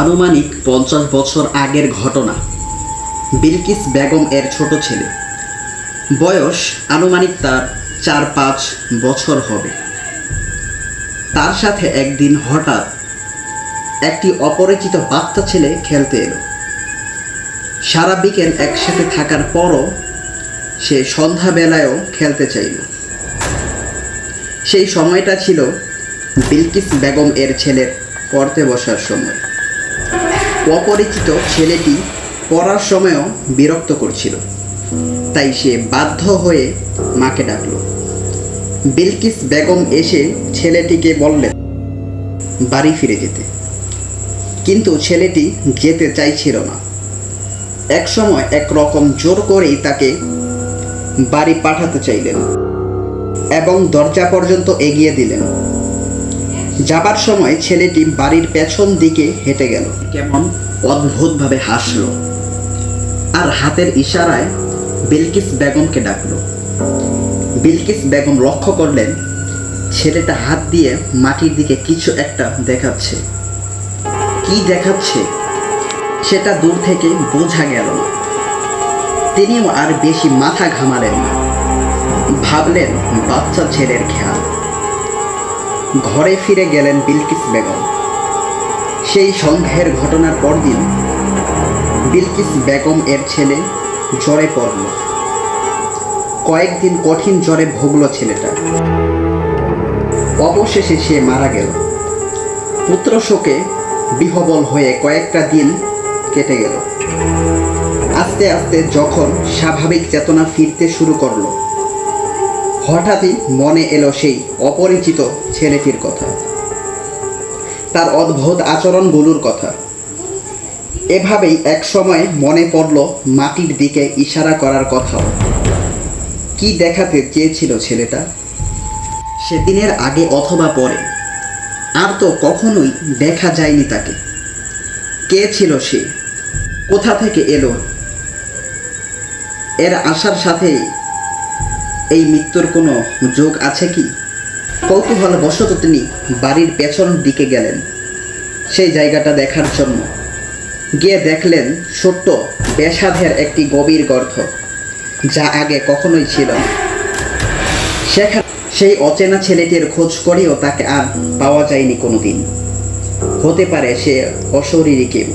আনুমানিক 50 বছর আগের ঘটনা। বিলকিস বেগম এর ছোট ছেলে, বয়স আনুমানিক তার 4-5 বছর হবে। তার সাথে একদিন হঠাৎ একটি অপরিচিত বাচ্চা ছেলে খেলতে এলো। সারা বিকেল একসাথে থাকার পরও সে সন্ধ্যাবেলায়ও খেলতে চাইল। সেই সময়টা ছিল বিলকিস বেগম এর ছেলের পড়তে বসার সময়। অপরিচিত ছেলেটি পড়ার সময়ও বিরক্ত করছিল, তাই সে বাধ্য হয়ে মাকে ডাকল। বিলকিস বেগম এসে ছেলেটিকে বললেন বাড়ি ফিরে যেতে, কিন্তু ছেলেটি যেতে চাইছিল না। একসময় একরকম জোর করেই তাকে বাড়ি পাঠাতে চাইলেন এবং দরজা পর্যন্ত এগিয়ে দিলেন। যাবার সময় ছেলেটি বাড়ির পেছন দিকে হেঁটে গেল, কেমন অদ্ভুতভাবে হাসল আর হাতের ইশারায় বিলকিস বেগমকে ডাকল। বিলকিস বেগম লক্ষ্য করলেন ছেলেটা হাত দিয়ে মাটির দিকে কিছু একটা দেখাচ্ছে। কি দেখাচ্ছে সেটা দূর থেকে বোঝা গেল না। তিনিও আর বেশি মাথা ঘামালেন না, ভাবলেন বাচ্চা ছেলের খেয়াল। ঘরে ফিরে গেলেন বিলকিস বেগম। সেই সন্ধ্যের ঘটনার পরদিন বিলকিস বেগম এর ছেলে জ্বরে পড়ল। কয়েকদিন কঠিন জ্বরে ভুগল ছেলেটা। অবশেষে সে মারা গেল। পুত্র শোকে বিহ্বল হয়ে কয়েকটা দিন কেটে গেল। আস্তে আস্তে যখন স্বাভাবিক চেতনা ফিরতে শুরু করলো, হঠাৎই মনে এলো সেই অপরিচিত ছেলেটির কথা, তার অদ্ভুত আচরণগুলোর কথা। এভাবেই এক সময় মনে পড়ল মাটির দিকে ইশারা করার কথাও। কি দেখাতে চেয়েছিল ছেলেটা? সেদিনের আগে অথবা পরে আর তো কখনোই দেখা যায়নি তাকে। কে ছিল সে? কোথা থেকে এলো? এর আসার সাথে এই মৃত্যুর কোনো যোগ আছে কি? কৌতূহলবশত তিনি বাড়ির পেছন দিকে গেলেন সেই জায়গাটা দেখার জন্য। গিয়ে দেখলেন ছোট্ট বেসাধের একটি গভীর গর্ত, যা আগে কখনোই ছিল না। সেখানে সেই অচেনা ছেলেটির খোঁজ করেও তাকে আর পাওয়া যায়নি কোনোদিন। হতে পারে সে অশরীরী কেউ।